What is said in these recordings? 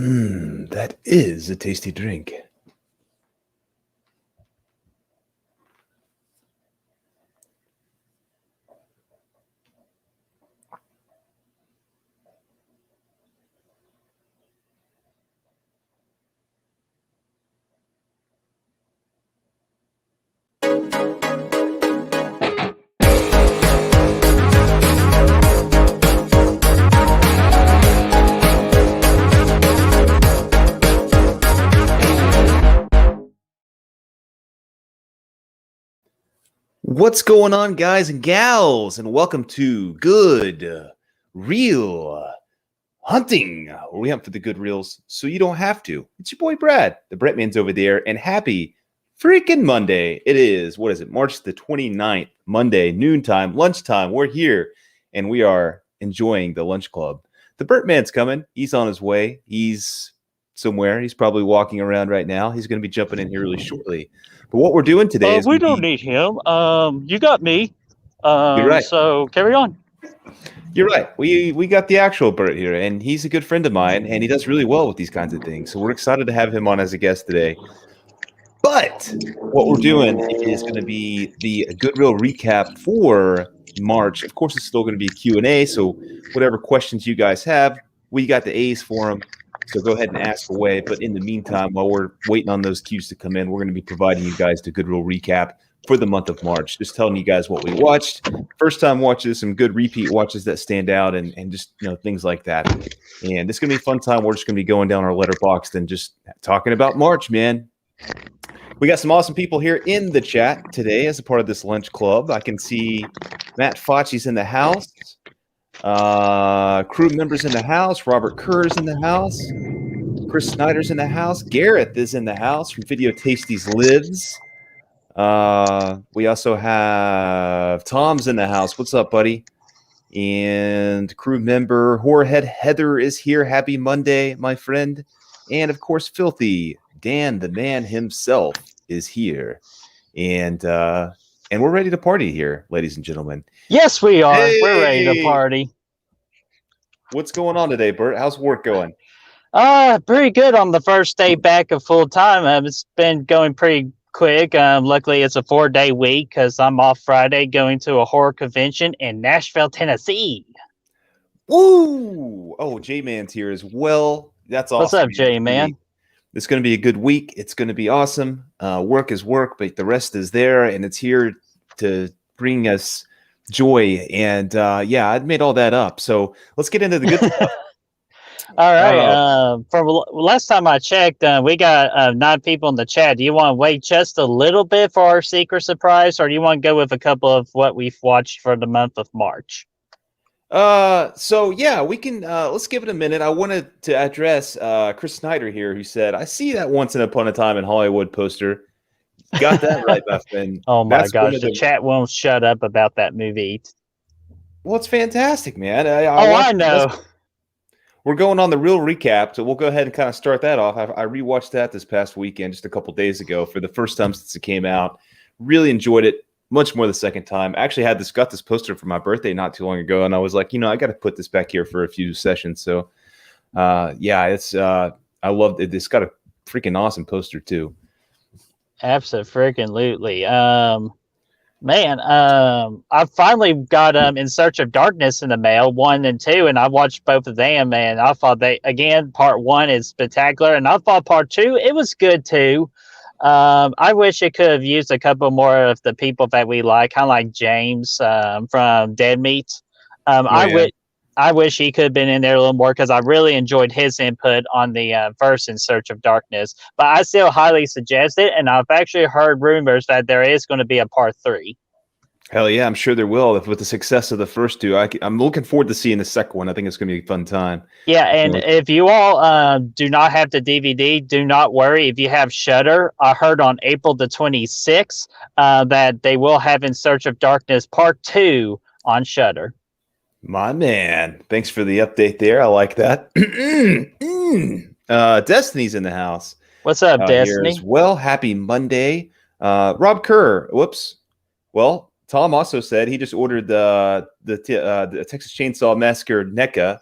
That is a tasty drink. What's going on, guys and gals, and welcome to Good Real Hunting, where we hunt for the good reels so you don't have to. It's your boy Brad, the BrettMan's over there, and happy freaking Monday. It is, March the 29th, Monday, noontime, lunchtime. We're here, and we are enjoying the lunch club. The BrettMan's coming. He's on his way. He's somewhere. He's probably walking around right now. He's going to be jumping in here really shortly. But what we're doing today is we don't need him. You got me. You're right. So carry on. You're right. We got the actual Bert here, and he's a good friend of mine, and he does really well with these kinds of things. So we're excited to have him on as a guest today. But what we're doing is going to be the Good Real recap for March. Of course, it's still going to be Q&A, so whatever questions you guys have, we got the A's for them. So go ahead and ask away. But in the meantime, while we're waiting on those cues to come in, we're going to be providing you guys the Good Real recap for the month of March. Just telling you guys what we watched. First time watches, some good repeat watches that stand out, and just things like that. And it's going to be a fun time. We're just going to be going down our letterbox and just talking about March, man. We got some awesome people here in the chat today as a part of this lunch club. I can see Matt Facci's in the house. Crew members in the house. Robert Kerr's in the house. Chris Snyder's in the house. Gareth is in the house from Video Tasties Lives. We also have Tom's in the house. What's up, buddy? And crew member Horrorhead Heather is here. Happy Monday, my friend. And of course, Filthy Dan, the man himself, is here. And we're ready to party here, ladies and gentlemen. Yes, we are. Hey! We're ready to party. What's going on today, Bert? How's work going? Pretty good on the first day back of full time. It's been going pretty quick. Luckily, it's a 4-day week because I'm off Friday going to a horror convention in Nashville, Tennessee. Woo! Oh, J-Man's here as well. That's awesome. What's up, J-Man? It's going to be a good week. It's going to be awesome. Work is work, but the rest is there, and it's here to bring us joy. And yeah, I made all that up. So let's get into the good stuff. All right. From last time I checked, we got 9 people in the chat. Do you want to wait just a little bit for our secret surprise, or do you want to go with a couple of what we've watched for the month of March? So yeah, we can, let's give it a minute. I wanted to address, Chris Snyder here, who said, I see that Once Upon a Time in Hollywood poster. Got that right, my friend. Oh my gosh, the chat won't shut up about that movie. Well, it's fantastic, man. I know. We're going on the real recap, so we'll go ahead and kind of start that off. I rewatched that this past weekend, just a couple days ago, for the first time since it came out. Really enjoyed it. Much more the second time. I actually got this poster for my birthday not too long ago, and I was like, I got to put this back here for a few sessions. So, yeah, it's I loved it. It's got a freaking awesome poster too. Absolutely. Man, I finally got In Search of Darkness in the mail, 1 and 2, and I watched both of them, and I thought part 1 is spectacular, and I thought part 2, it was good too. I wish it could have used a couple more of the people that we like, kind of like James from Dead Meat. I wish he could have been in there a little more because I really enjoyed his input on the first In Search of Darkness. But I still highly suggest it, and I've actually heard rumors that there is going to be a part 3. Hell yeah, I'm sure there will. With the success of the first 2, I'm looking forward to seeing the second one. I think it's going to be a fun time. Yeah, and if you all do not have the DVD, do not worry. If you have Shudder, I heard on April the 26th that they will have In Search of Darkness Part 2 on Shudder. My man, thanks for the update there. I like that. Destiny's in the house. What's up, Destiny? As well, happy Monday. Rob Kerr. Whoops. Well, Tom also said he just ordered the Texas Chainsaw Massacre NECA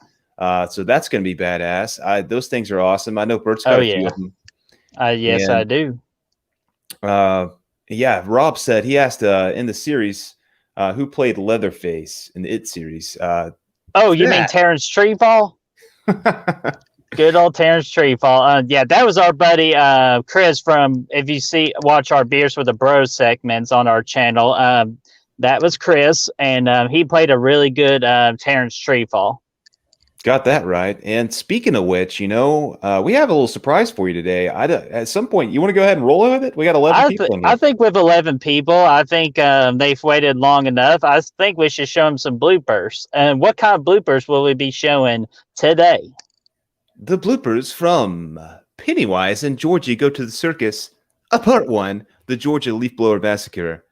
So that's going to be badass. Those things are awesome. I know Bert's got a few of them. Yes, I do. Yeah, Rob said he asked in the series who played Leatherface in the It series. You mean Terrence Treefall? Good old Terrence Treefall. Yeah, that was our buddy Chris from. If you watch our Beers with the Bros segments on our channel, that was Chris, and he played a really good Terrence Treefall. Got that right. And speaking of which, we have a little surprise for you today. At some point, you want to go ahead and roll with it? We got 11 people in here. I think with 11 people, I think they've waited long enough. I think we should show them some bloopers. And what kind of bloopers will we be showing today? The bloopers from Pennywise and Georgie Go to the Circus, Part 1, the Georgia Leaf Blower Massacre.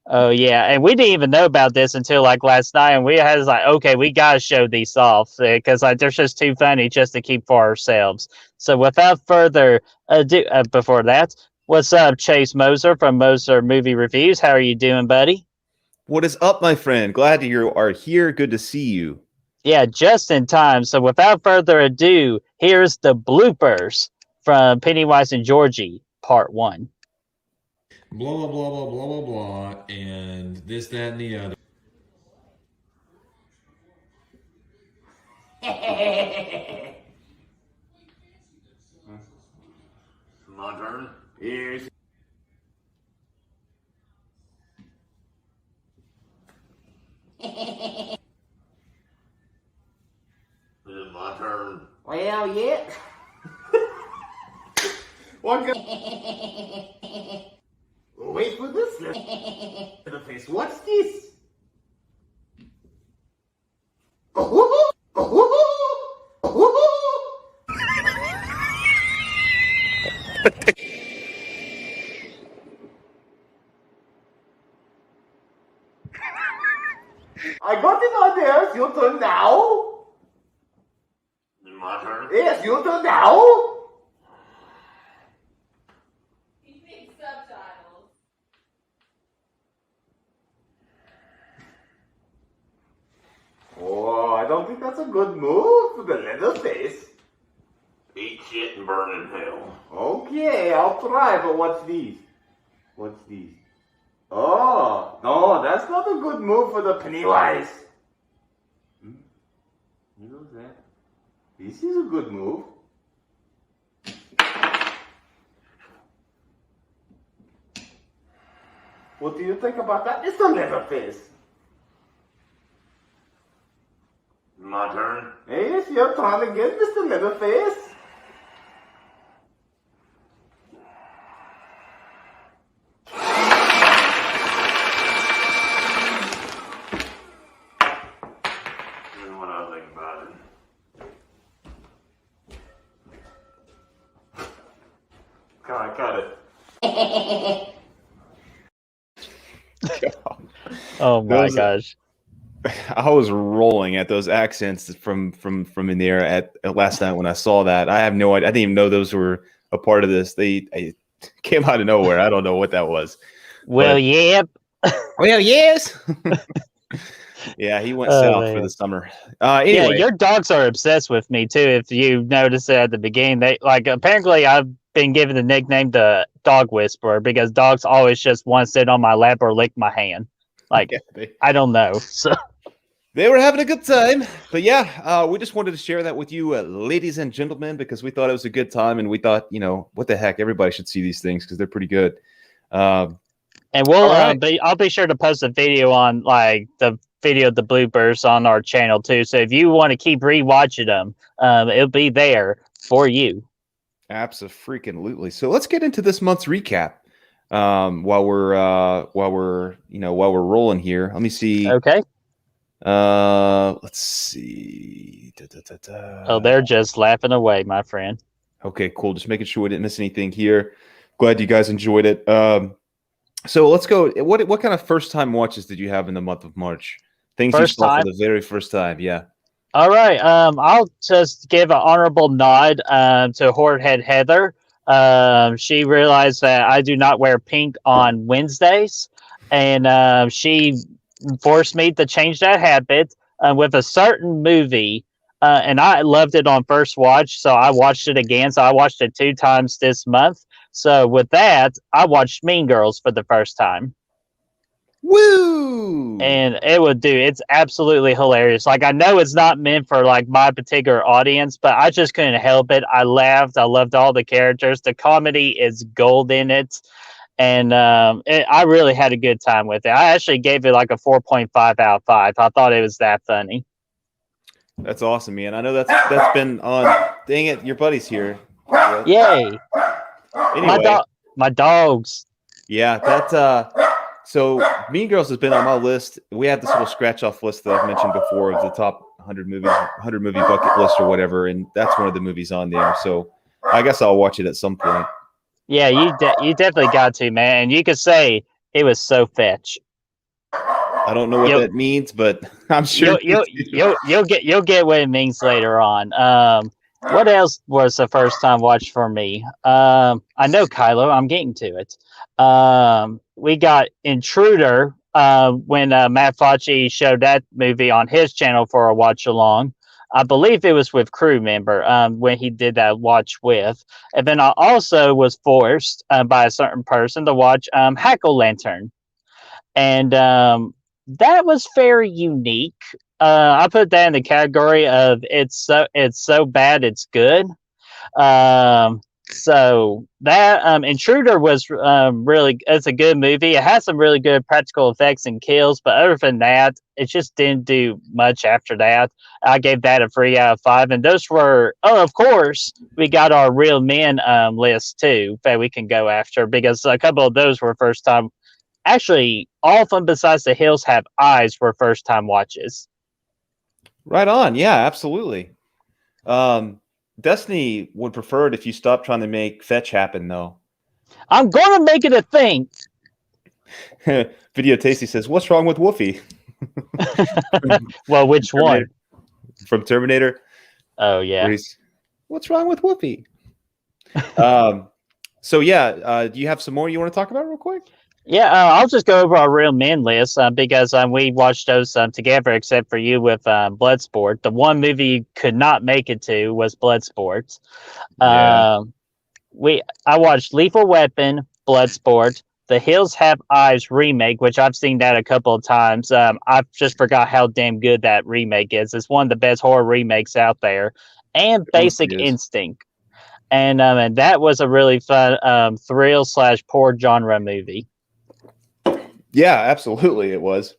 Oh, yeah. And we didn't even know about this until last night. And we had okay, we got to show these off because they're just too funny just to keep for ourselves. So without further ado, before that, what's up, Chase Moser from Moser Movie Reviews? How are you doing, buddy? What is up, my friend? Glad you are here. Good to see you. Yeah, just in time. So without further ado, here's the bloopers from Pennywise and Georgie, Part 1. Blah, blah, blah, blah, blah, blah, blah, and this, that, and the other. My turn? Yes. It's my turn. Well, yeah. What Wait for this. The face. What's this? I got it on there. It's your turn now. My turn? Yes, your turn now. Oh, I don't think that's a good move for the Leatherface. Eat shit and burn in hell. Okay, I'll try, but what's these? What's these? Oh, no, that's not a good move for the Pennywise. You know that? This is a good move. What do you think about that, Mr. Leatherface? My turn? Hey, it's your turn again, Mr. Leatherface. This is what I think about it. Cut it. Oh my gosh. I was rolling at those accents from in there at last night when I saw that. I have no idea. I didn't even know those were a part of this. They came out of nowhere. I don't know what that was. Well, yep. Well, yes. Yeah, he went south for the summer. Anyway. Yeah, your dogs are obsessed with me too. If you noticed it at the beginning, they apparently I've been given the nickname the Dog Whisperer because dogs always just want to sit on my lap or lick my hand. I don't know. So they were having a good time. But yeah, we just wanted to share that with you, ladies and gentlemen, because we thought it was a good time, and we thought, what the heck, everybody should see these things because they're pretty good. And we'll I'll be sure to post a video on the video of the bloopers on our channel too. So if you want to keep rewatching them, it'll be there for you. Absolutely. So let's get into this month's recap. While we're rolling here, let me see. Okay. Let's see. Oh, they're just laughing away, my friend. Okay, cool. Just making sure we didn't miss anything here. Glad you guys enjoyed it. So let's go. What kind of first time watches did you have in the month of March? Things you saw for the very first time. Yeah. All right. I'll just give an honorable nod to Horsehead Heather. She realized that I do not wear pink on Wednesdays, and she forced me to change that habit with a certain movie and I loved it on first watch, so I watched it again. So I watched it 2 times this month. So with that, I watched Mean Girls for the first time. Woo! And it's absolutely hilarious. Like, I know it's not meant for like my particular audience, but I just couldn't help it. I laughed. I loved all the characters. The comedy is gold in it. And I really had a good time with it. I actually gave it like a 4.5 out of 5. I thought it was that funny. That's awesome, man. I know that's been on. Dang it, your buddy's here. Yay! Anyway, my dogs. yeah, that. So Mean Girls has been on my list. We had this little scratch off list that I've mentioned before of the top 100 movies, 100 movie bucket list or whatever, and that's one of the movies on there. So I guess I'll watch it at some point. Yeah, you definitely got to, man. And you could say it was so fetch. I don't know what that means, but I'm sure you'll get what it means later on. What else was the first time watch for me? I know, Kylo. I'm getting to it. We got Intruder when Matt Fauci showed that movie on his channel for a watch along. I believe it was with crew member when he did that watch with. And then I also was forced by a certain person to watch Hack-O-Lantern. And that was very unique. I put that in the category of it's so bad it's good. So that Intruder was it's a good movie. It has some really good practical effects and kills, but other than that, it just didn't do much after that. I gave that a 3 out of 5, and those were of course we got our real men list too that we can go after, because a couple of those were first time. Actually, all of them besides The Hills Have Eyes were first time watches. Right on. Yeah, absolutely. Destiny would prefer it if you stopped trying to make fetch happen, though. I'm going to make it a thing. Video Tasty says, "What's wrong with Woofy?" Well, which one? From Terminator. Oh, yeah. What's wrong with Woofy? So, yeah, do you have some more you want to talk about real quick? Yeah, I'll just go over our real men list because we watched those together, except for you with Bloodsport. The one movie you could not make it to was Bloodsport. Yeah. I watched Lethal Weapon, Bloodsport, The Hills Have Eyes remake, which I've seen that a couple of times. I just forgot how damn good that remake is. It's one of the best horror remakes out there. And Basic Instinct. And that was a really fun thrill/poor genre movie. Yeah, absolutely, it was.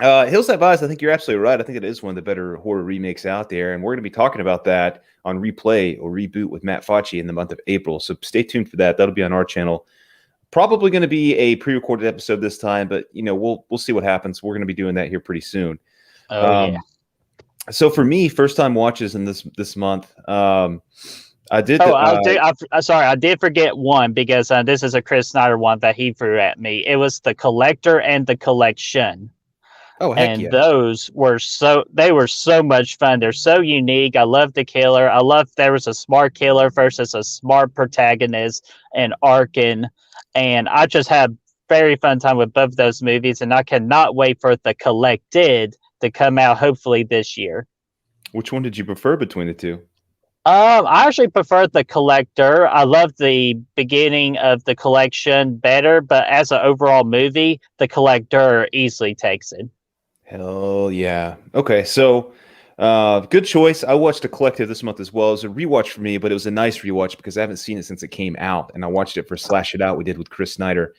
Hills Have Eyes, I think you're absolutely right. I think it is one of the better horror remakes out there, and we're going to be talking about that on Replay or Reboot with Matt Fauci in the month of April. So stay tuned for that. That'll be on our channel. Probably going to be a pre-recorded episode this time, but we'll see what happens. We're going to be doing that here pretty soon. Yeah. So for me, first time watches in this month. I did. Sorry, I did forget one because this is a Chris Snyder one that he threw at me. It was The Collector and The Collection. Oh, heck and yeah. Those were so much fun. They're so unique. I love the killer. I love there was a smart killer versus a smart protagonist and Arkin. And I just had very fun time with both of those movies, and I cannot wait for The Collected to come out hopefully this year. Which one did you prefer between the two? I actually prefer The Collector. I love the beginning of The Collection better, but as an overall movie, The Collector easily takes it. Hell yeah. Okay, so good choice. I watched The Collective this month as well. It was a rewatch for me, but it was a nice rewatch because I haven't seen it since it came out, and I watched it for Slash It Out we did with Chris Snyder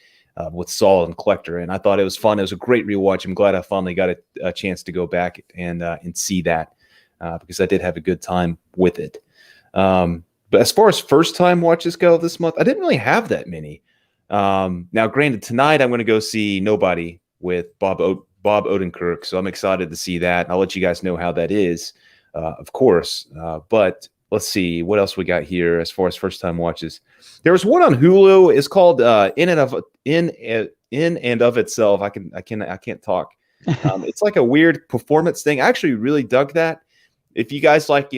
with Saul and Collector, and I thought it was fun. It was a great rewatch. I'm glad I finally got a chance to go back and see that because I did have a good time with it. But as far as first time watches go this month, I didn't really have that many. Now, granted, tonight I'm going to go see Nobody with Bob Odenkirk, so I'm excited to see that. I'll let you guys know how that is, of course. But let's see what else we got here as far as first time watches. There was one on Hulu. It's called In and of Itself. I can't talk. It's like a weird performance thing. I actually really dug that. If you guys like,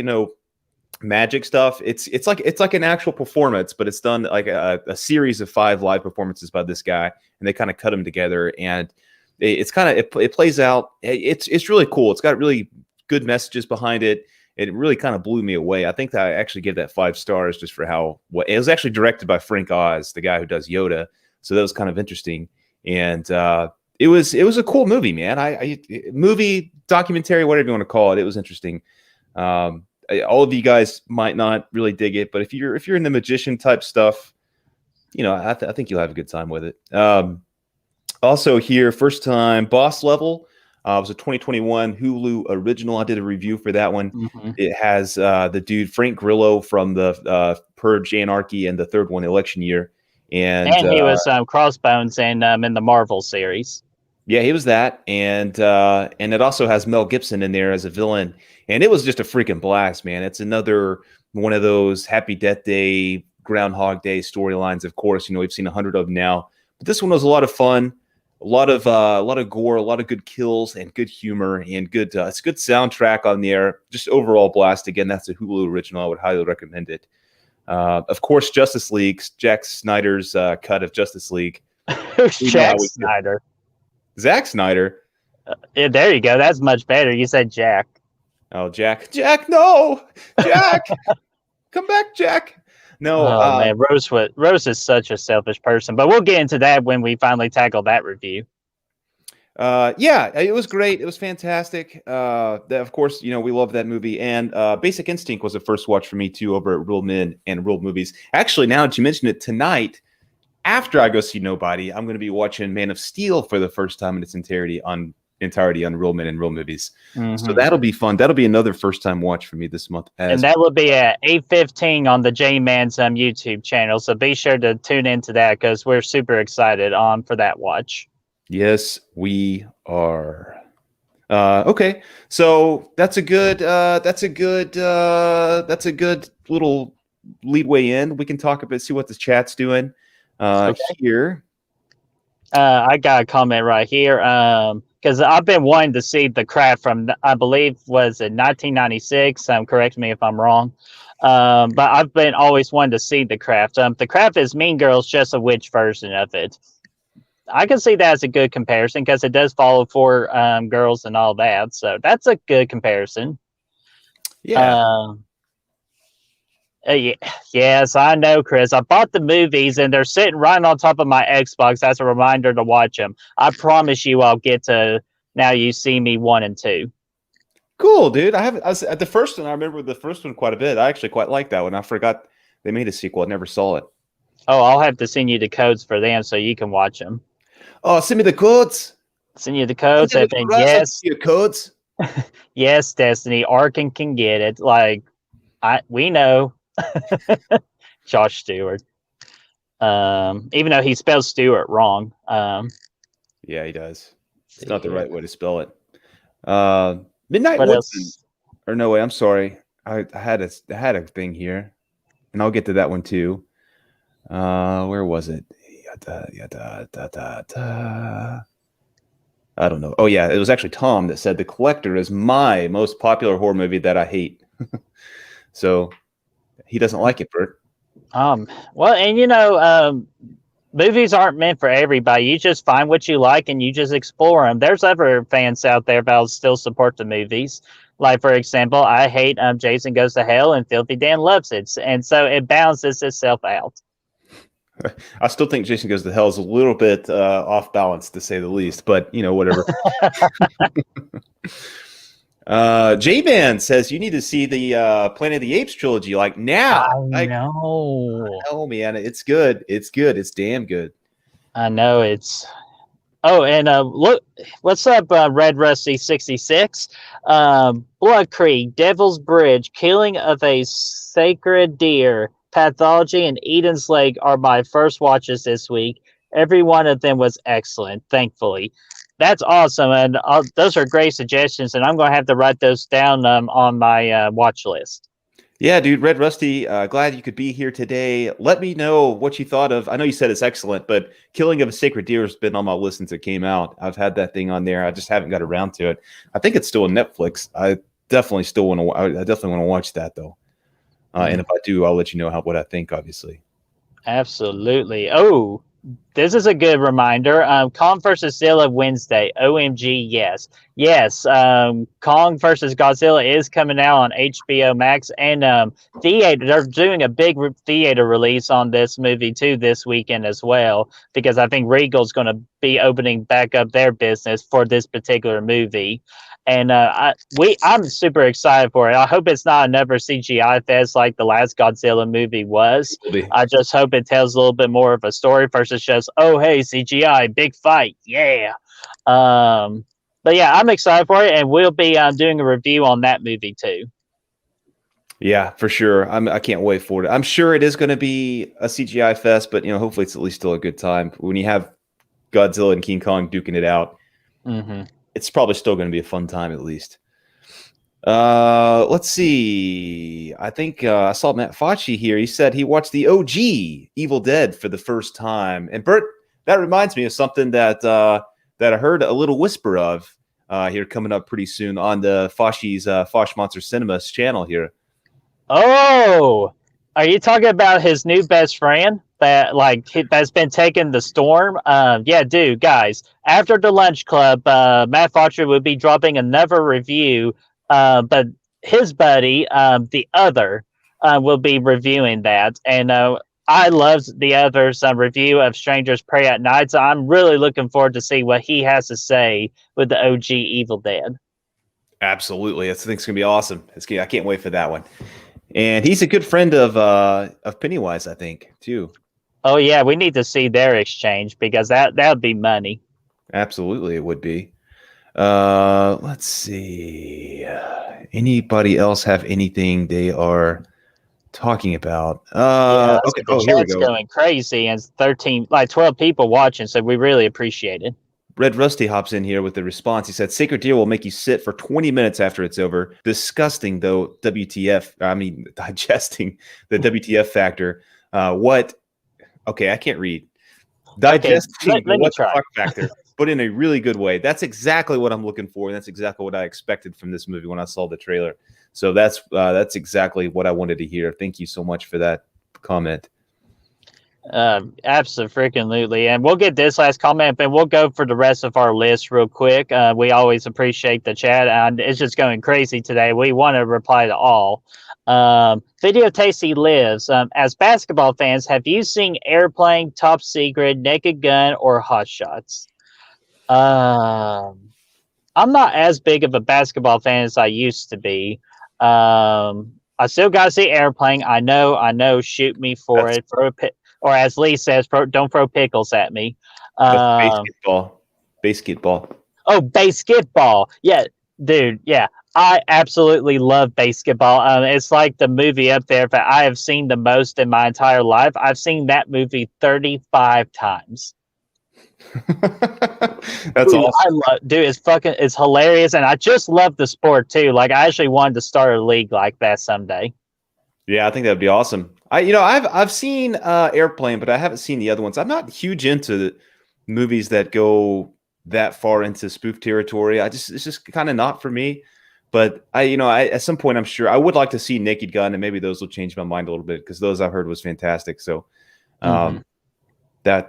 magic stuff, it's like an actual performance, but it's done like a series of 5 live performances by this guy, and they kind of cut them together, and it plays out. It's really cool. It's got really good messages behind it. it really kind of blew me away. I think that I actually gave that 5 stars just for what it was actually directed by Frank Oz, the guy who does Yoda. So that was kind of interesting. And it was a cool movie, man. Movie, documentary, whatever you want to call it. It was interesting. All of you guys might not really dig it, but if you're in the magician type stuff, I think you'll have a good time with it. Also here, first time Boss Level. It was a 2021 Hulu original. I did a review for that one. Mm-hmm. It has the dude Frank Grillo from the Purge, Anarchy, and the third one, Election Year. And he was Crossbones in the Marvel series. Yeah, he was that. And it also has Mel Gibson in there as a villain. And it was just a freaking blast, man. It's another one of those Happy Death Day, Groundhog Day storylines. Of course, we've seen 100 of them now. But this one was a lot of fun. A lot of gore, a lot of good kills, and good humor, and it's a good soundtrack on there. Just overall blast. Again, that's a Hulu original. I would highly recommend it. Of course, Justice League, Jack Snyder's cut of Justice League. Jack Snyder. Zack Snyder. Yeah, there you go. That's much better. You said Jack. Oh, Jack, no, Jack, come back, Jack. No, man, Rose is such a selfish person, but we'll get into that when we finally tackle that review. Yeah, it was great. It was fantastic. Of course, we love that movie. And Basic Instinct was a first watch for me too over at Real Men and Real Movies. Actually, now that you mention it, tonight, after I go see Nobody, I'm going to be watching Man of Steel for the first time in its entirety on Real Men and Real Movies. Mm-hmm. So that'll be fun. That'll be another first time watch for me this month. And that will be at 8:15 on the J-Man's YouTube channel. So be sure to tune into that because we're super excited for that watch. Yes, we are. Okay, so that's a good little leadway in. We can talk a bit, see what the chat's doing here. I got a comment right here. Because I've been wanting to see The Craft from, I believe, was it 1996? Correct me if I'm wrong. But I've been always wanting to see The Craft. The Craft is Mean Girls, just a witch version of it. I can see that as a good comparison because it does follow 4 girls and all that. So that's a good comparison. Yeah. Yes, I know, Chris. I bought the movies and they're sitting right on top of my Xbox as a reminder to watch them. I promise you I'll get to Now You See Me 1 and 2. Cool, dude. I was at the first one. I remember the first one quite a bit. I actually quite liked that one. I forgot they made a sequel. I never saw it. Oh, I'll have to send you the codes for them so you can watch them. Oh, send me the codes. Send you the codes. And yes, your codes. Yes, Destiny. Arkin can get it. We know. Josh Stewart. Even though he spells Stewart wrong. Yeah, he does. It's not the right way to spell it. Midnight Woodsman. Or no way, I'm sorry. I had a thing here. And I'll get to that one too. Where was it? I don't know. Oh yeah, it was actually Tom that said The Collector is my most popular horror movie that I hate. So he doesn't like it, Bert. Well, and movies aren't meant for everybody. You just find what you like and you just explore them. There's other fans out there that'll still support the movies. Like, for example, I hate Jason Goes to Hell and Filthy Dan loves it. And so it balances itself out. I still think Jason Goes to Hell is a little bit off balance, to say the least, but whatever. J-Man says you need to see the Planet of the Apes trilogy now. I know. Oh man, it's good. It's good. It's damn good. I know it's. Oh, and look, what's up, Red Rusty 66? Blood Creek, Devil's Bridge, Killing of a Sacred Deer, Pathology, and Eden's Lake are my first watches this week. Every one of them was excellent, thankfully. That's awesome, and those are great suggestions, and I'm going to have to write those down on my watch list. Yeah, dude, Red Rusty, glad you could be here today. Let me know what you thought of. I know you said it's excellent, but Killing of a Sacred Deer has been on my list since it came out. I've had that thing on there. I just haven't got around to it. I think it's still on Netflix. I definitely want to watch that though. And if I do, I'll let you know what I think. Obviously. Absolutely. Oh, this is a good reminder. Kong versus Godzilla Wednesday. OMG, yes. Yes, Kong versus Godzilla is coming out on HBO Max. And theater, they're doing a big theater release on this movie, too, this weekend as well. Because I think Regal's going to be opening back up their business for this particular movie. And I'm super excited for it. I hope it's not another CGI fest like the last Godzilla movie was. I just hope it tells a little bit more of a story versus just, oh, hey, CGI, big fight, yeah. But yeah, I'm excited for it, and we'll be doing a review on that movie too. Yeah, for sure. I can't wait for it. I'm sure it is going to be a CGI fest, but hopefully it's at least still a good time. When you have Godzilla and King Kong duking it out, it's probably still going to be a fun time at least. Let's see. I think I saw Matt Facci here. He said he watched the OG Evil Dead for the first time. And Bert, that reminds me of something that I heard a little whisper of here coming up pretty soon on the Facci's Fosh Monster Cinemas channel here. Oh, are you talking about his new best friend that's been taking the storm? Yeah, dude, guys. After the Lunch Club, Matt Facci will be dropping another review. But his buddy, the other, will be reviewing that. And I loved the other's review of Strangers Pray at Night. So I'm really looking forward to see what he has to say with the OG Evil Dead. Absolutely. I think it's going to be awesome. I can't wait for that one. And he's a good friend of Pennywise, I think, too. Oh, yeah. We need to see their exchange because that would be money. Absolutely, it would be. Let's see. Anybody else have anything they are talking about? Okay. The chat's going crazy, and 12 people watching, so we really appreciate it. Red Rusty hops in here with the response. He said, Sacred Deer will make you sit for 20 minutes after it's over. Disgusting, though, digesting the WTF factor. What? Okay, I can't read. Digesting let me what try. the fuck factor, but in a really good way. That's exactly what I'm looking for, and that's exactly what I expected from this movie when I saw the trailer. So that's exactly what I wanted to hear. Thank you so much for that comment. Absolutely. And we'll get this last comment, and we'll go for the rest of our list real quick. We always appreciate the chat, and it's just going crazy today. We want to reply to all. Video Tasty lives. As basketball fans, have you seen Airplane, Top Secret, Naked Gun, or Hot Shots? I'm not as big of a basketball fan as I used to be. I still got to see Airplane. I know. Shoot me for it. Or as Lee says, don't throw pickles at me. Basketball. Oh, basketball. Yeah, dude. Yeah, I absolutely love basketball. It's like the movie up there that I have seen the most in my entire life. I've seen that movie 35 times. That's awesome. It's hilarious, and I just love the sport too. Like, I actually wanted to start a league like that someday. Yeah, I think that'd be awesome. I've seen Airplane, but I haven't seen the other ones. I'm not huge into the movies that go that far into spoof territory. It's just kind of not for me. But I at some point I'm sure I would like to see Naked Gun, and maybe those will change my mind a little bit because those I've heard was fantastic. So that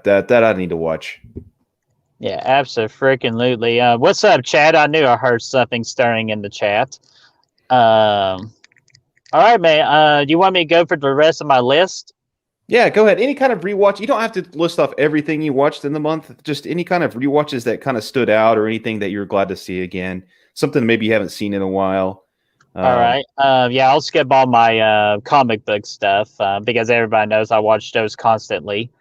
I need to watch. Yeah, absolutely. What's up, Chad? I knew I heard something stirring in the chat. All right, man. Do you want me to go for the rest of my list? Yeah, go ahead. Any kind of rewatch. You don't have to list off everything you watched in the month. Just any kind of rewatches that kind of stood out, or anything that you're glad to see again. Something maybe you haven't seen in a while. All right. Yeah, I'll skip all my comic book stuff because everybody knows I watch those constantly.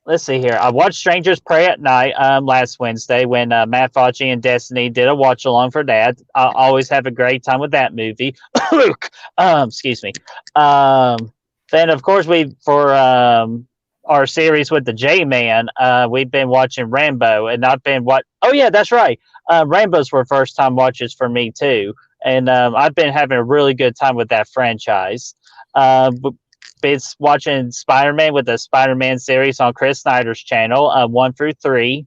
Let's see here. I watched Strangers Pray at Night last Wednesday when Matt Facci and Destiny did a watch along for that. I always have a great time with that movie. Excuse me. Then of course for our series with the J-Man, we've been watching Rambo, and I've been Oh yeah, that's right. Rambo's were first time watches for me too, and I've been having a really good time with that franchise. It's watching Spider-Man with the Spider-Man series on Chris Snyder's channel, 1 through 3.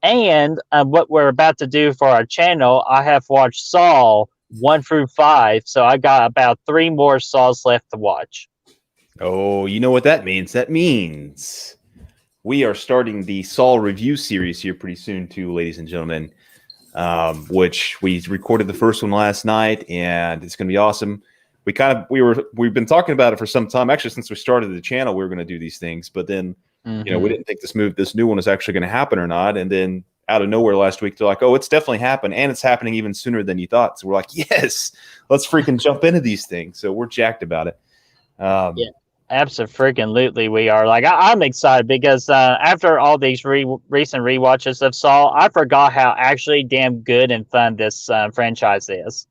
And what we're about to do for our channel, I have watched Saw 1 through 5. So I got about 3 more Saws left to watch. Oh, you know what that means? That means we are starting the Saw review series here pretty soon, too, ladies and gentlemen. Which we recorded the first one last night, and it's going to be awesome. We've been talking about it for some time. Actually, since we started the channel, we were going to do these things, but then we didn't think this new one is actually going to happen or not. And then out of nowhere last week, they're like, "Oh, it's definitely happened, and it's happening even sooner than you thought." So we're like, "Yes, let's freaking jump into these things." So we're jacked about it. Yeah, absolutely, we are. Like, I'm excited because after all these recent rewatches of Saw, I forgot how actually damn good and fun this franchise is.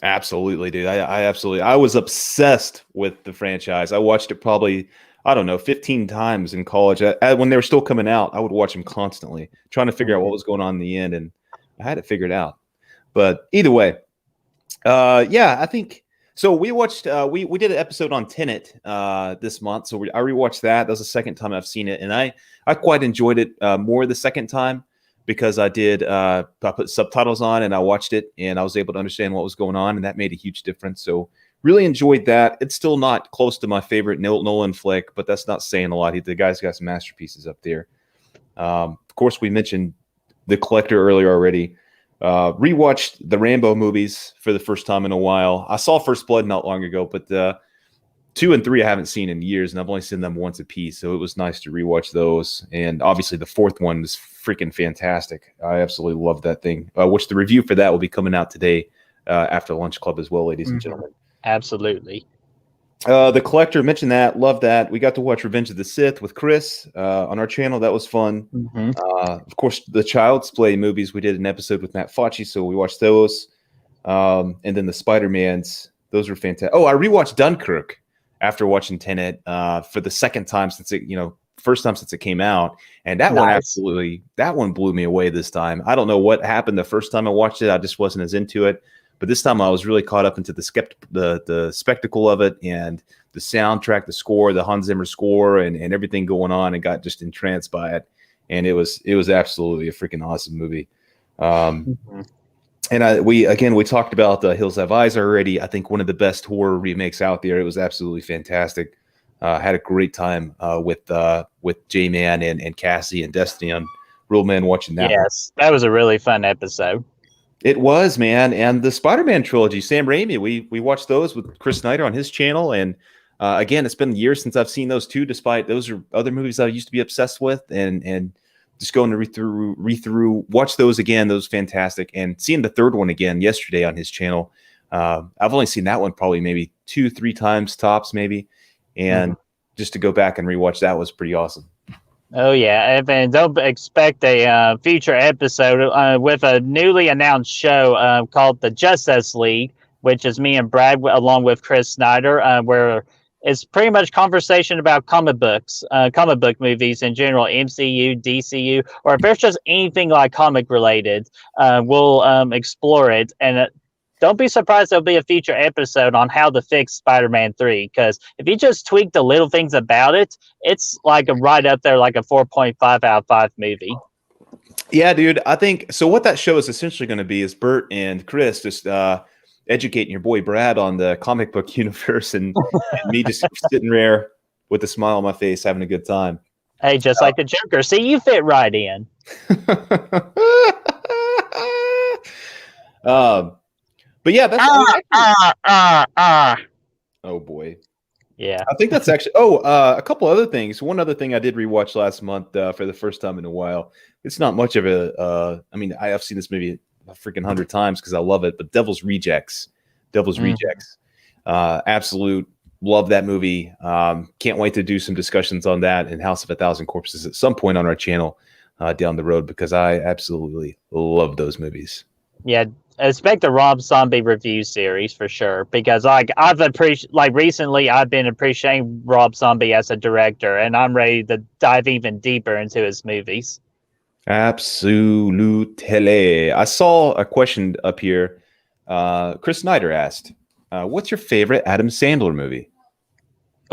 Absolutely, dude. I was obsessed with the franchise. I watched it probably, I don't know, 15 times in college. When they were still coming out, I would watch them constantly, trying to figure out what was going on in the end, and I had it figured out. But either way, yeah, I think so. We watched, we did an episode on Tenet this month, so I rewatched that. That was the second time I've seen it, and I quite enjoyed it more the second time. Because I put subtitles on and I watched it and I was able to understand what was going on, and that made a huge difference. So really enjoyed that. It's still not close to my favorite Nolan flick, but that's not saying a lot. The guy's got some masterpieces up there. Of course, we mentioned The Collector earlier already. Rewatched the Rambo movies for the first time in a while. I saw First Blood not long ago, but 2 and 3 I haven't seen in years, and I've only seen them once a piece, so it was nice to rewatch those. And obviously the fourth one is freaking fantastic. I absolutely love that thing, which the review for that will be coming out today after Lunch Club as well, ladies and gentlemen. Absolutely. The Collector, mentioned that, love that. We got to watch Revenge of the Sith with Chris on our channel. That was fun. Of course, the Child's Play movies, we did an episode with Matt Fauci, so we watched those. And then the Spider-Mans, those were fantastic. Oh, I rewatched Dunkirk after watching Tenet for the second time since it, first time since it came out. And that one blew me away this time. I don't know what happened the first time I watched it. I just wasn't as into it. But this time I was really caught up into the spectacle of it, and the soundtrack, the score, the Hans Zimmer score, and everything going on, and got just entranced by it. And it was absolutely a freaking awesome movie. And we talked about Hills Have Eyes already. I think one of the best horror remakes out there. It was absolutely fantastic. Had a great time with J-Man and Cassie and Destiny on Real Men watching that. Yes, that was a really fun episode. It was, man. And the Spider-Man trilogy, Sam Raimi, we watched those with Chris Snyder on his channel. And again, it's been years since I've seen those two, despite those are other movies I used to be obsessed with. And just going to read through, watch those again. Those fantastic. And seeing the third one again yesterday on his channel. I've only seen that one probably maybe 2-3 times tops, maybe. And just to go back and rewatch that was pretty awesome. Oh, yeah. And don't expect a future episode with a newly announced show called The Justice League, which is me and Brad, along with Chris Snyder, where it's pretty much conversation about comic books, comic book movies in general, MCU, DCU, or if there's just anything like comic related, we'll explore it. And don't be surprised there'll be a future episode on how to fix Spider-Man 3, because if you just tweak the little things about it, it's like right up there, like a 4.5 out of 5 movie. Yeah, dude. I think so. What that show is essentially going to be is Bert and Chris just educating your boy Brad on the comic book universe, and me just sitting there with a smile on my face, having a good time. Hey, just like the Joker. See, you fit right in. But yeah, that's oh boy. Yeah. I think that's actually a couple other things. One other thing I did rewatch last month for the first time in a while. It's not much of a I mean, I have seen this movie a freaking 100 times because I love it, but Devil's Rejects. Absolute love that movie. Can't wait to do some discussions on that and House of a Thousand Corpses at some point on our channel down the road, because I absolutely love those movies. Yeah, expect a Rob Zombie review series for sure, because recently I've been appreciating Rob Zombie as a director, and I'm ready to dive even deeper into his movies. Absolutely. I saw a question up here. Chris Snyder asked, what's your favorite Adam Sandler movie?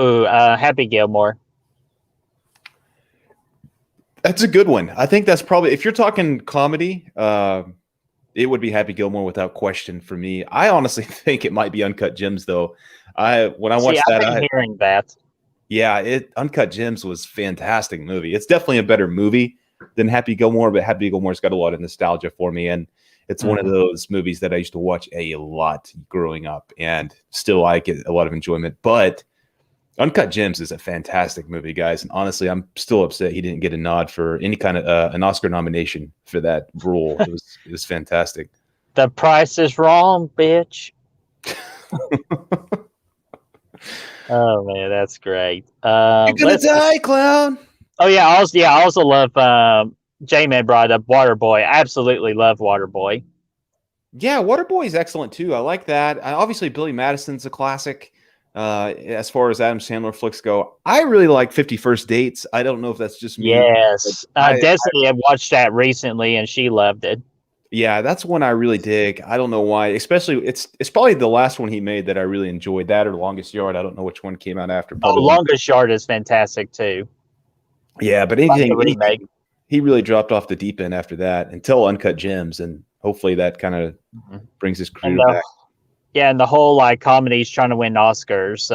Ooh, Happy Gilmore. That's a good one. I think that's probably, if you're talking comedy, it would be Happy Gilmore without question for me. I honestly think it might be Uncut Gems, though. I've been hearing that. Yeah, Uncut Gems was a fantastic movie. It's definitely a better movie than Happy Gilmore, but Happy Gilmore's got a lot of nostalgia for me, and it's one of those movies that I used to watch a lot growing up, and still I get a lot of enjoyment. But Uncut Gems is a fantastic movie, guys, and honestly, I'm still upset he didn't get a nod for any kind of an Oscar nomination for that role. It was fantastic. The price is wrong, bitch. Oh man, that's great. You're gonna die, clown. Oh yeah, I also love J-Man brought up Waterboy. Absolutely love Waterboy. Yeah, Waterboy is excellent too. I like that. Obviously, Billy Madison's a classic. As far as Adam Sandler flicks go, I really like 50 First Dates. I don't know if that's just me. Yes, Destiny had watched that recently, and she loved it. Yeah, that's one I really dig. I don't know why. Especially, it's probably the last one he made that I really enjoyed. That or Longest Yard. I don't know which one came out after. Oh, Longest Yard is fantastic too. Yeah, but anything he really dropped off the deep end after that until Uncut Gems, and hopefully that kind of brings his career back. Yeah, and the whole like comedies trying to win Oscars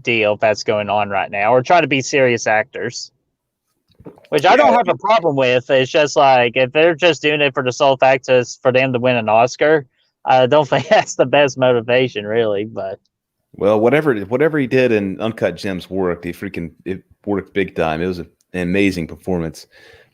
deal that's going on right now, or trying to be serious actors. Which I don't have a problem with. It's just like if they're just doing it for the sole fact for them to win an Oscar, I don't think that's the best motivation, really. But well, whatever he did in Uncut Gems worked. It worked big time. It was an amazing performance.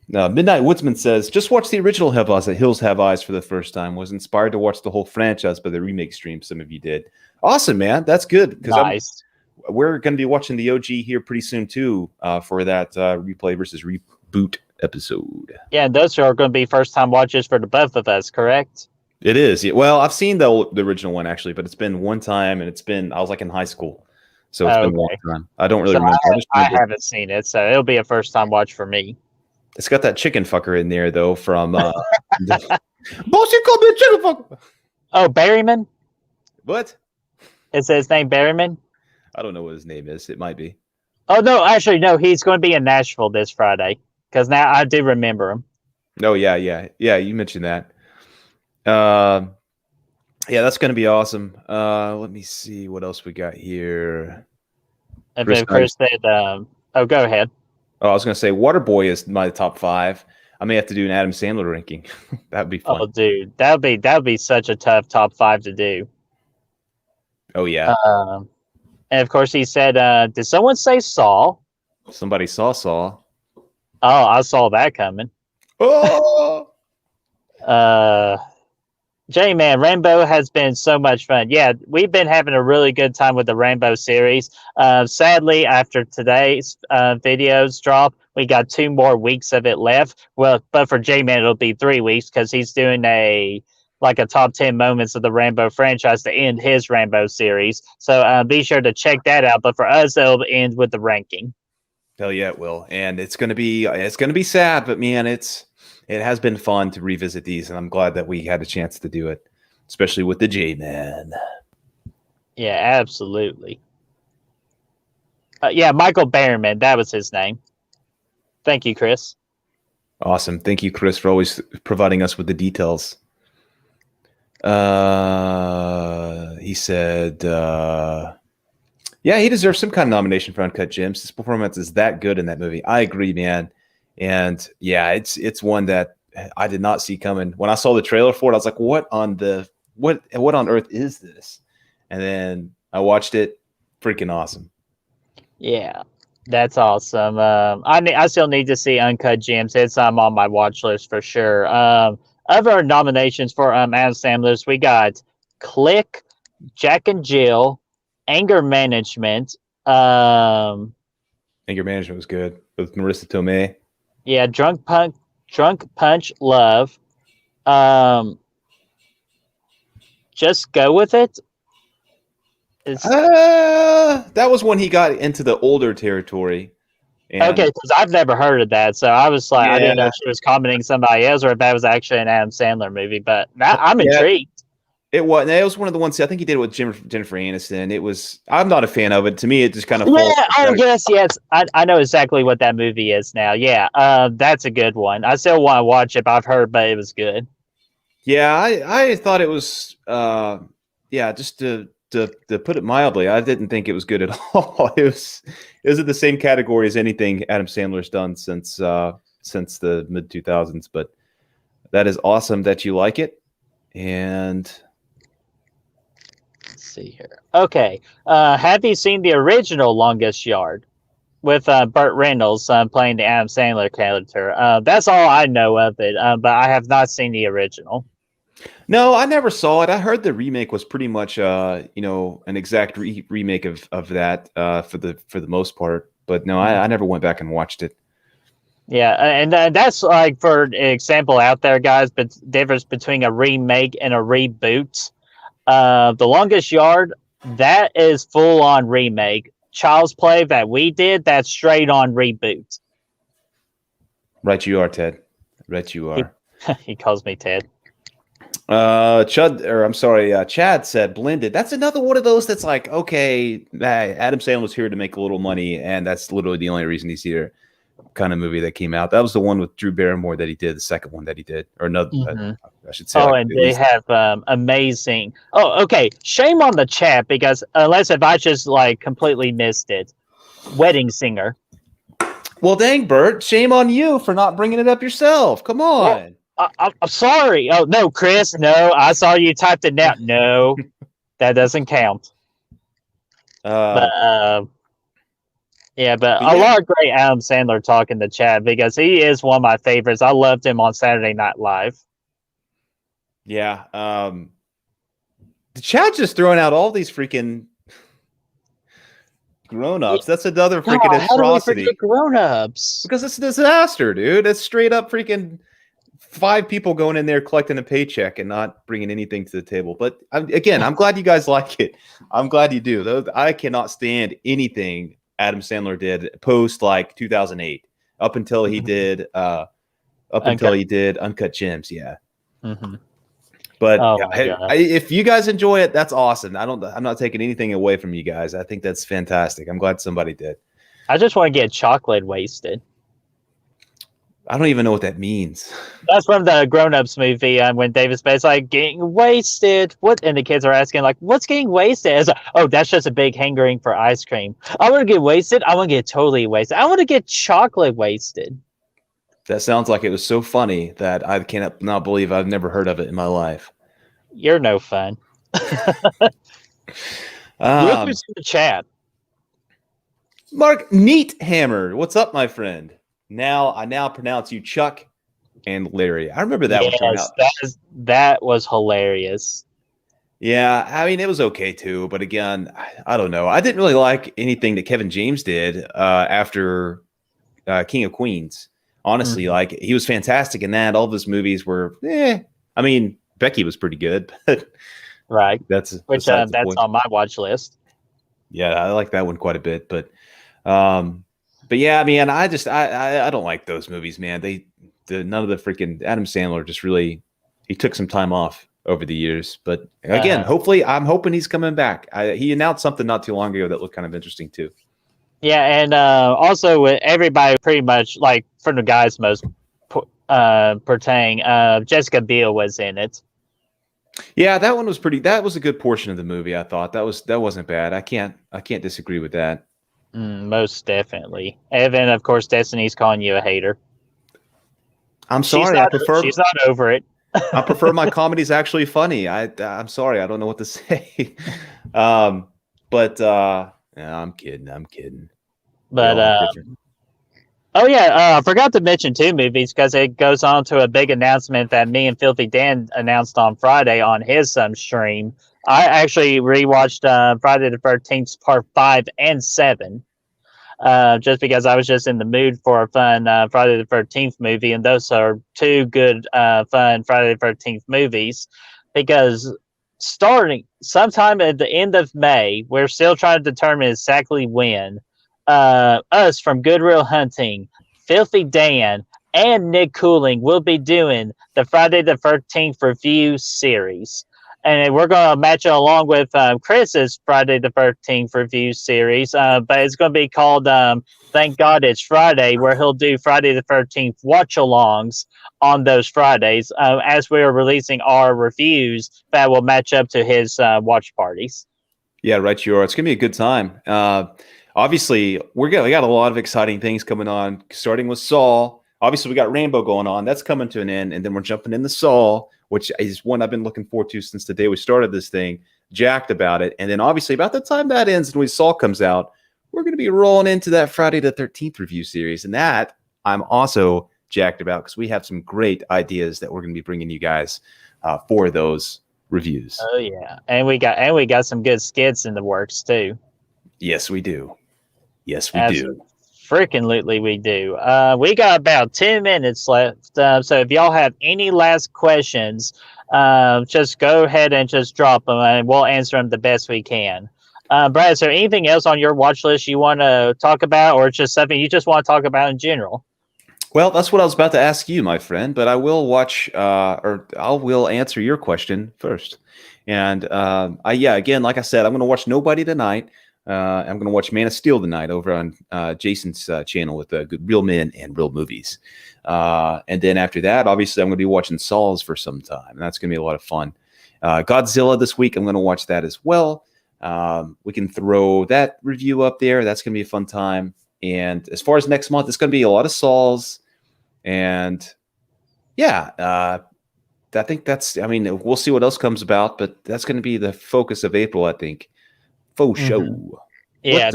Midnight Woodsman says, just watch the original Hills Have Eyes for the first time. Was inspired to watch the whole franchise by the remake stream. Some of you did. Awesome, man. That's good. Nice. We're going to be watching the OG here pretty soon too for that replay versus reboot episode. Yeah, those are going to be first time watches for the both of us, correct? It is. Yeah. Well, I've seen the original one actually, but it's been one time, and I was like in high school, so it's been a long time. I don't really remember. I haven't seen it, so it'll be a first time watch for me. It's got that chicken fucker in there though from Bullshit called me a chicken fucker. Oh, Berryman? What? Is his name Berryman? I don't know what his name is. It might be. Oh no, actually no. He's going to be in Nashville this Friday because now I do remember him. Oh yeah. You mentioned that. Yeah, that's going to be awesome. Let me see what else we got here. And then Chris said, "Oh, go ahead." Oh, I was going to say Waterboy is my top 5. I may have to do an Adam Sandler ranking. That'd be fun. Oh, dude, that'd be such a tough top 5 to do. Oh yeah. And of course, he said, "Did someone say Saw?" Somebody saw Saw. Oh, I saw that coming. Oh. J-Man, Rainbow has been so much fun. Yeah, we've been having a really good time with the Rainbow series. Sadly, after today's videos drop, we got 2 more weeks of it left. Well, but for J-Man, it'll be 3 weeks because he's doing a top 10 moments of the Rainbow franchise to end his Rainbow series. So be sure to check that out. But for us, it'll end with the ranking. Hell yeah, it will. And it's gonna be sad, but man, it has been fun to revisit these, and I'm glad that we had a chance to do it, especially with the J-Man. Yeah, absolutely. Yeah, Michael Berryman, that was his name. Thank you, Chris. Awesome. Thank you, Chris, for always providing us with the details. He said, yeah, he deserves some kind of nomination for Uncut Gems. His performance is that good in that movie. I agree, man. And yeah, it's one that I did not see coming. When I saw the trailer for it, I was like, what on earth is this? And then I watched it. Freaking awesome. Yeah, that's awesome. I still need to see Uncut Gems. It's on my watch list for sure. Other nominations for Adam Sandler's, we got Click, Jack and Jill, Anger Management. Anger Management was good with Marissa Tomei. Yeah, Drunk Punch Love. Just Go With It. That was when he got into the older territory. Okay, because I've never heard of that, so I was like, I didn't know if she was commenting somebody else or if that was actually an Adam Sandler movie. But I'm intrigued. It was one of the ones. I think he did it with Jennifer Aniston. I'm not a fan of it. To me, it just kind of yes. I know exactly what that movie is now. Yeah, that's a good one. I still want to watch it, but I've heard, but it was good. Yeah, I thought it was. Just to put it mildly, I didn't think it was good at all. It was in the same category as anything Adam Sandler's done since the mid 2000s. But that is awesome that you like it. And Let's see here. Okay. Have you seen the original Longest Yard with Burt Reynolds playing the Adam Sandler character? That's all I know of it, but I have not seen the original. no, I never saw it. I heard the remake was pretty much an exact remake of that for the most part. But no, I never went back and watched it. Yeah, and that's like, for example, out there, guys, but difference between a remake and a reboot. The Longest Yard, that is full on remake. Child's Play that we did, that's straight on reboot. Right, you are, Ted. Right, you are. He calls me Ted. Chad said blended. That's another one of those that's like, okay, Adam Sandler's here to make a little money, and that's literally the only reason he's here. Kind of movie that came out. That was the one with Drew Barrymore that he did, the second one that he did, or another. I should say. Oh, like, and they have amazing. Oh, okay. Shame on the chat, because unless if I just like completely missed it. Wedding Singer. Well, dang, Bert, shame on you for not bringing it up yourself. Come on. I'm sorry. Oh no, Chris. No, I saw you typed it out. No, that doesn't count. But a lot of great Adam Sandler talk in the chat, because he is one of my favorites. I loved him on Saturday Night Live. Yeah. The chat's just throwing out all these freaking grown-ups. That's another freaking atrocity. How do we forget grown-ups? Because it's a disaster, dude. It's straight up freaking 5 people going in there collecting a paycheck and not bringing anything to the table. But again, I'm glad you guys like it. I'm glad you do. I cannot stand anything Adam Sandler did post like 2008 up until he did Uncut Gems. Yeah. Mm-hmm. But if you guys enjoy it, that's awesome. I'm not taking anything away from you guys. I think that's fantastic. I'm glad somebody did. I just want to get chocolate wasted. I don't even know what that means. That's from the Grown Ups movie when David Spade's like, getting wasted. What? And the kids are asking, like, what's getting wasted? It's like, oh, that's just a big hankering for ice cream. I want to get wasted. I want to get totally wasted. I want to get chocolate wasted. That sounds like it was so funny that I cannot not believe I've never heard of it in my life. You're no fun. Look who's in the chat. Mark Neathammer. What's up, my friend? I now pronounce you Chuck and Larry. I remember that one. That was hilarious. Yeah, I mean, it was okay too, but again, I don't know. I didn't really like anything that Kevin James did after King of Queens. Honestly, like, he was fantastic in that. All of his movies were, I mean, Becky was pretty good, but right. That's on my watch list. Yeah, I like that one quite a bit, but yeah, I mean, I don't like those movies, man. None of the freaking Adam Sandler just really, he took some time off over the years, but again, hopefully, I'm hoping he's coming back. He announced something not too long ago that looked kind of interesting too. Yeah, and also with everybody pretty much, like, from the guys most pertaining, Jessica Biel was in it. Yeah, that one was that was a good portion of the movie, I thought. That wasn't bad. I can't disagree with that. Most definitely. Evan, of course, Destiny's calling you a hater. I'm sorry. She's not over it. I prefer my comedies actually funny. I'm sorry. I don't know what to say. But I'm kidding. But I forgot to mention 2 movies, because it goes on to a big announcement that me and Filthy Dan announced on Friday on his stream. I actually rewatched Friday the 13th Part 5 and 7, just because I was just in the mood for a fun Friday the 13th movie, and those are 2 good fun Friday the 13th movies. Because starting sometime at the end of May, we're still trying to determine exactly when, us from Goodwill Hunting, Filthy Dan, and Nick Cooling will be doing the Friday the 13th review series. And we're going to match it along with Chris's Friday the 13th review series. But it's going to be called Thank God It's Friday, where he'll do Friday the 13th watch-alongs on those Fridays as we are releasing our reviews that will match up to his watch parties. Yeah, right. You are. It's gonna be a good time. Obviously, we got a lot of exciting things coming on. Starting with Saul. Obviously, we got Rainbow going on. That's coming to an end, and then we're jumping into Saul, which is one I've been looking forward to since the day we started this thing. Jacked about it, and then obviously, about the time that ends and when Saul comes out, we're gonna be rolling into that Friday the 13th review series, and that I'm also jacked about because we have some great ideas that we're gonna be bringing you guys for those reviews. Oh yeah, and we got some good skits in the works too. Yes, we do. Yes, we do. Freaking lootly, we do. We got about 10 minutes left. So if y'all have any last questions, just go ahead and just drop them, and we'll answer them the best we can. Brad, is there anything else on your watch list you want to talk about, or just something you just want to talk about in general? Well, that's what I was about to ask you, my friend, but I will watch, or I will answer your question first. And again, like I said, I'm going to watch Nobody tonight. I'm going to watch Man of Steel tonight over on Jason's channel with Good Real Men and Real Movies. And then after that, obviously, I'm going to be watching Saul's for some time. And that's going to be a lot of fun. Godzilla this week, I'm going to watch that as well. We can throw that review up there. That's going to be a fun time. And as far as next month, it's going to be a lot of Saul's. And yeah, I think we'll see what else comes about. But that's going to be the focus of April, I think. Faux show. Yeah,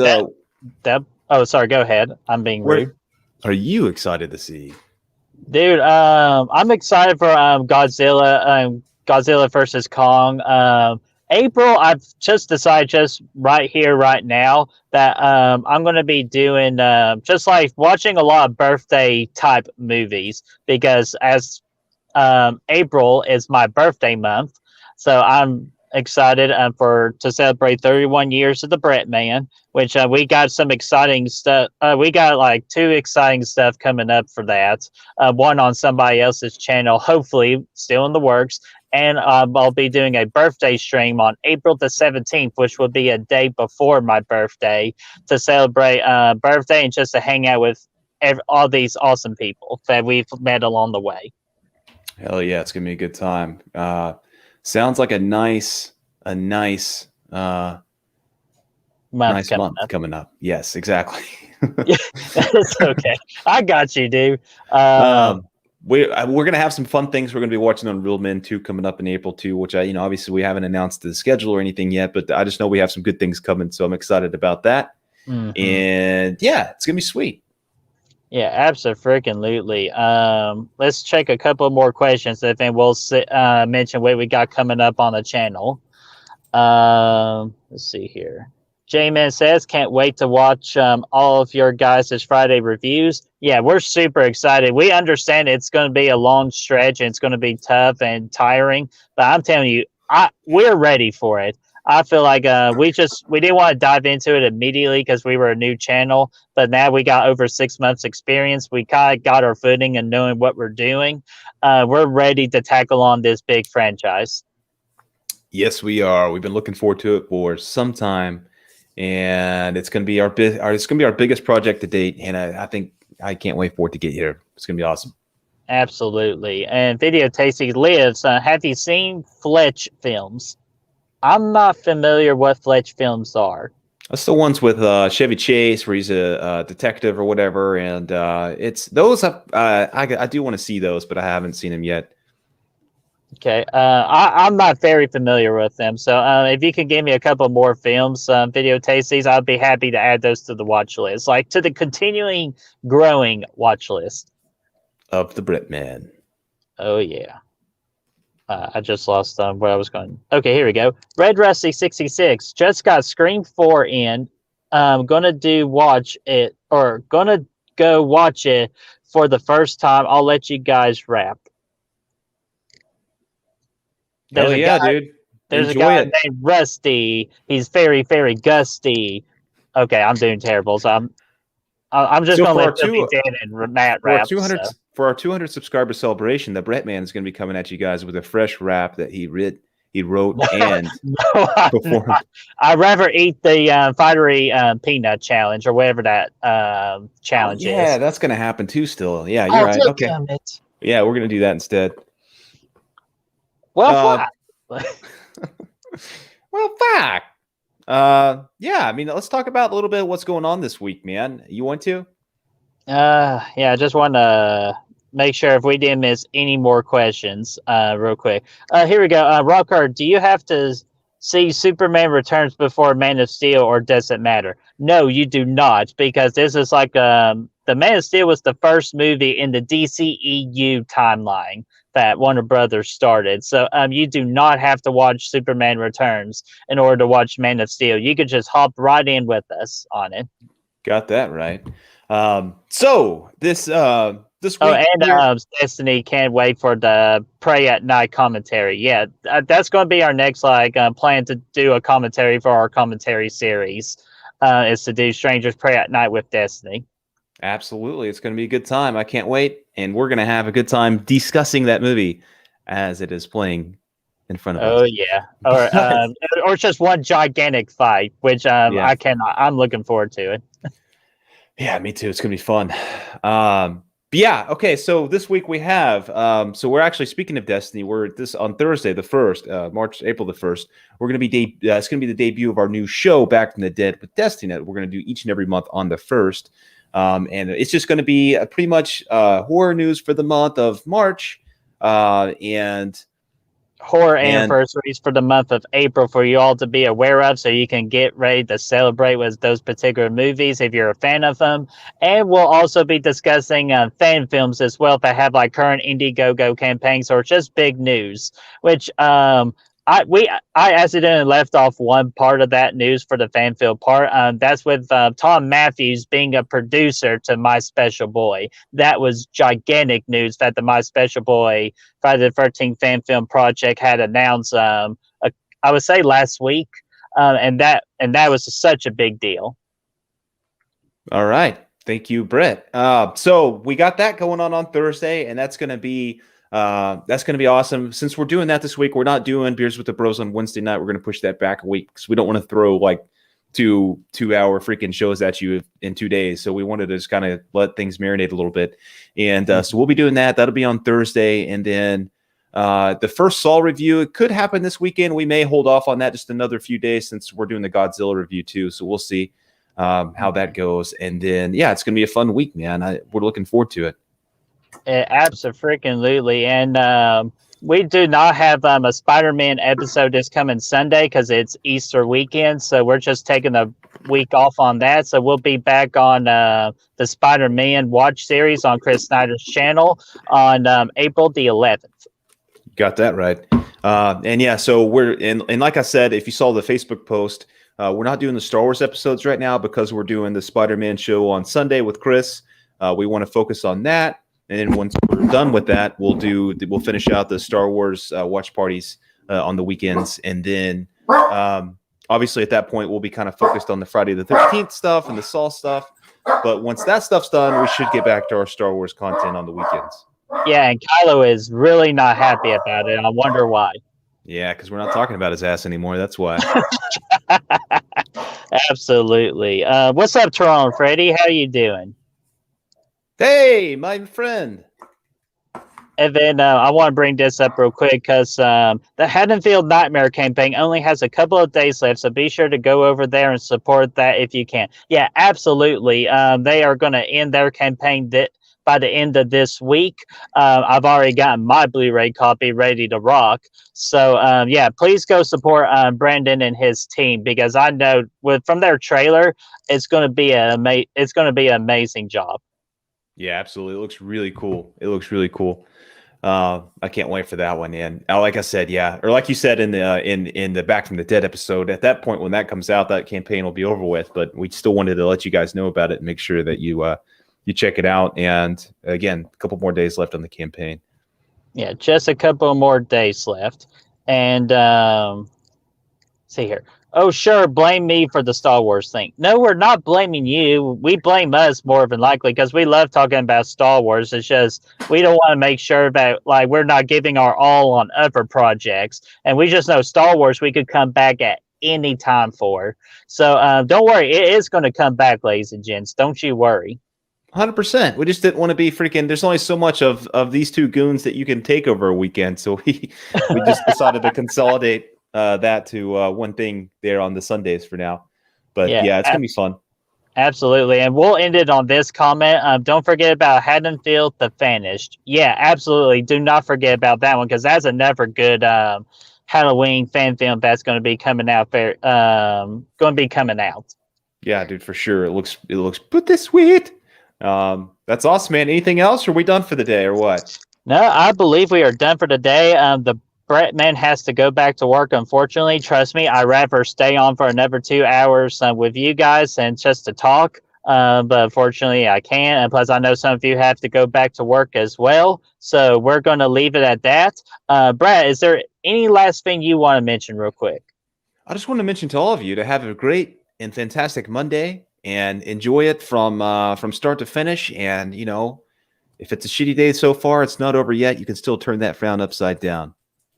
oh, sorry, go ahead. I'm being rude. Are you excited to see? Dude, I'm excited for Godzilla versus Kong. April, I've just decided just right here, right now, that I'm going to be doing just like watching a lot of birthday type movies, because as April is my birthday month, so I'm excited to celebrate 31 years of the BrettMan, which we got some exciting stuff. We got like 2 exciting stuff coming up for that. One on somebody else's channel, hopefully still in the works. And I'll be doing a birthday stream on April the 17th, which will be a day before my birthday, to celebrate birthday and just to hang out with all these awesome people that we've met along the way. Hell yeah, it's gonna be a good time. Sounds like a nice Month month coming up. Yes, exactly. It's okay. I got you, dude. We're gonna have some fun things. We're gonna be watching on Real Men 2 coming up in April too, which obviously we haven't announced the schedule or anything yet, but I just know we have some good things coming, so I'm excited about that. Mm-hmm. And yeah, it's gonna be sweet. Yeah, absolutely. Let's check a couple more questions, and then we'll mention what we got coming up on the channel. Let's see here. J-Man says, can't wait to watch all of your guys' Friday reviews. Yeah, we're super excited. We understand it's going to be a long stretch and it's going to be tough and tiring, but I'm telling you, we're ready for it. I feel like we didn't want to dive into it immediately because we were a new channel, but now we got over 6 months experience. We kind of got our footing and knowing what we're doing. We're ready to tackle on this big franchise. Yes, we are. We've been looking forward to it for some time, and it's going to be our biggest project to date. And I think I can't wait for it to get here. It's going to be awesome. Absolutely. And Video Tasty Lives. Have you seen Fletch films? I'm not familiar what Fletch films are. That's the ones with Chevy Chase, where he's a detective or whatever, and it's those. I do want to see those, but I haven't seen them yet. Okay, I'm not very familiar with them, so if you could give me a couple more films, Video Tasties, I'd be happy to add those to the watch list, like to the continuing growing watch list of the BrettMan. Oh yeah. I just lost where I was going. Okay, here we go. Red Rusty 66 just got Scream 4 in. Gonna go watch it for the first time. I'll let you guys rap. Hell yeah, dude. There's a guy named Rusty. He's very, very gusty. Okay, I'm doing terrible, so I'm just gonna let Dan and Matt rap. For our 200 subscriber celebration, the BrettMan is going to be coming at you guys with a fresh rap that he wrote and performed. I'd rather eat the fiery peanut challenge or whatever that challenge is. Yeah, that's going to happen too still. Yeah, you're right. Okay. Yeah, we're going to do that instead. Well, fuck. Well, fuck. Yeah, I mean, let's talk about a little bit of what's going on this week, man. You want to? Yeah, I just want to make sure if we didn't miss any more questions, real quick. Here we go. Rockhard, do you have to see Superman Returns before Man of Steel, or does it matter? No, you do not, because this is like the Man of Steel was the first movie in the DCEU timeline that Warner Brothers started. So you do not have to watch Superman Returns in order to watch Man of Steel. You could just hop right in with us on it. Got that right. So this week, and Destiny can't wait for the Pray at Night commentary. Yeah, that's going to be our next plan to do a commentary for our commentary series. Is to do Strangers Pray at Night with Destiny. absolutely, it's going to be a good time. I can't wait, and we're going to have a good time discussing that movie as it is playing in front of us. Oh yeah, or just one gigantic fight, which I cannot. I'm looking forward to it. Yeah, me too. It's gonna be fun. But yeah, okay. So this week we have. So we're actually, speaking of Destiny, we're on Thursday, the 1st, April the 1st. We're gonna be it's gonna be the debut of our new show, Back from the Dead with Destiny. We're gonna do each and every month on the 1st, and it's just gonna be pretty much horror news for the month of March, and horror anniversaries for the month of April for you all to be aware of, so you can get ready to celebrate with those particular movies if you're a fan of them. And we'll also be discussing fan films as well that have like current Indiegogo campaigns or just big news, which I accidentally left off one part of that news for the fan film part. That's with Tom Matthews being a producer to My Special Boy. That was gigantic news that the My Special Boy Friday the 13th fan film project had announced. I would say last week, and that was such a big deal. All right, thank you, Brett. So we got that going on Thursday, and that's going to be awesome. Since we're doing that this week, we're not doing Beers with the Bros on Wednesday night. We're going to push that back a week because we don't want to throw like two-hour freaking shows at you in 2 days. So we wanted to just kind of let things marinate a little bit. And so we'll be doing that. That'll be on Thursday. And then the first Saw review, it could happen this weekend. We may hold off on that just another few days since we're doing the Godzilla review too. So we'll see how that goes. And then, yeah, it's going to be a fun week, man. We're looking forward to it. Absolutely. And we do not have a Spider-Man episode this coming Sunday because it's Easter weekend. So we're just taking a week off on that. So we'll be back on the Spider-Man watch series on Chris Snyder's channel on April the 11th. Got that right. And yeah, so we're in, and like I said, if you saw the Facebook post, we're not doing the Star Wars episodes right now because we're doing the Spider-Man show on Sunday with Chris. We want to focus on that. And then once we're done with that, we'll finish out the Star Wars watch parties on the weekends. And then obviously at that point, we'll be kind of focused on the Friday the 13th stuff and the Saw stuff. But once that stuff's done, we should get back to our Star Wars content on the weekends. Yeah, and Kylo is really not happy about it. I wonder why. Yeah, because we're not talking about his ass anymore. That's why. Absolutely. What's up, Toronto Freddy? How you doing? Hey, my friend. And then I want to bring this up real quick because the Haddonfield Nightmare campaign only has a couple of days left, so be sure to go over there and support that if you can. Yeah, absolutely. They are going to end their campaign by the end of this week. I've already gotten my Blu-ray copy ready to rock. So, yeah, please go support Brandon and his team because I know from their trailer, it's going to be an amazing job. Yeah, absolutely. It looks really cool. I can't wait for that one. And like I said, yeah, or like you said in the Back from the Dead episode, at that point when that comes out, that campaign will be over with. But we still wanted to let you guys know about it and make sure that you check it out. And again, a couple more days left on the campaign. Yeah, just a couple more days left. And see here. Oh, sure, blame me for the Star Wars thing. No, we're not blaming you. We blame us more than likely because we love talking about Star Wars. It's just we don't want to make sure that we're not giving our all on other projects. And we just know Star Wars we could come back at any time for. So don't worry. It is going to come back, ladies and gents. Don't you worry. 100%. We just didn't want to be freaking. There's only so much of these two goons that you can take over a weekend. So we just decided to consolidate that to one thing there on the Sundays for now. But Yeah, yeah, it's gonna be fun. absolutely. And we'll end it on this comment. Don't forget about Haddonfield the Vanished. Yeah, absolutely. Do not forget about that one because that's another good Halloween fan film that's going to be coming out. Going to be coming out. Yeah, dude, for sure. It looks pretty sweet. That's awesome, man. Anything else? Or are we done for the day or what? No, I believe we are done for today. The BrettMan has to go back to work, unfortunately. Trust me, I'd rather stay on for another 2 hours with you guys and just to talk. But unfortunately, I can't. And plus, I know some of you have to go back to work as well. So we're going to leave it at that. Brad, is there any last thing you want to mention real quick? I just want to mention to all of you to have a great and fantastic Monday and enjoy it from start to finish. And, you know, if it's a shitty day so far, it's not over yet. You can still turn that frown upside down.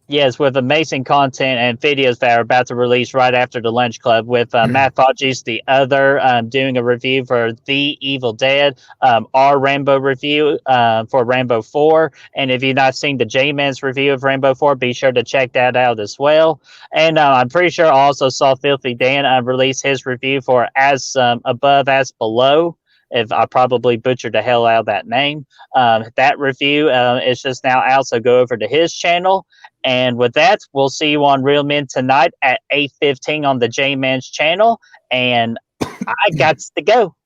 Yes, with amazing content and videos that are about to release right after the Lunch Club with Matt Foggy's The Other doing a review for The Evil Dead, our Rambo review for Rambo 4. And if you've not seen the J-Man's review of Rambo 4, be sure to check that out as well. And I'm pretty sure I also saw Filthy Dan release his review for As Above, As Below. If I probably butchered the hell out of that name. That review is just now out, so go over to his channel. And with that, we'll see you on Real Men tonight at 8:15 on the J-Man's channel. And I got to go.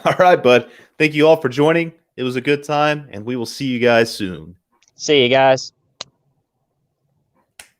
All right, bud. Thank you all for joining. It was a good time, and we will see you guys soon. See you guys.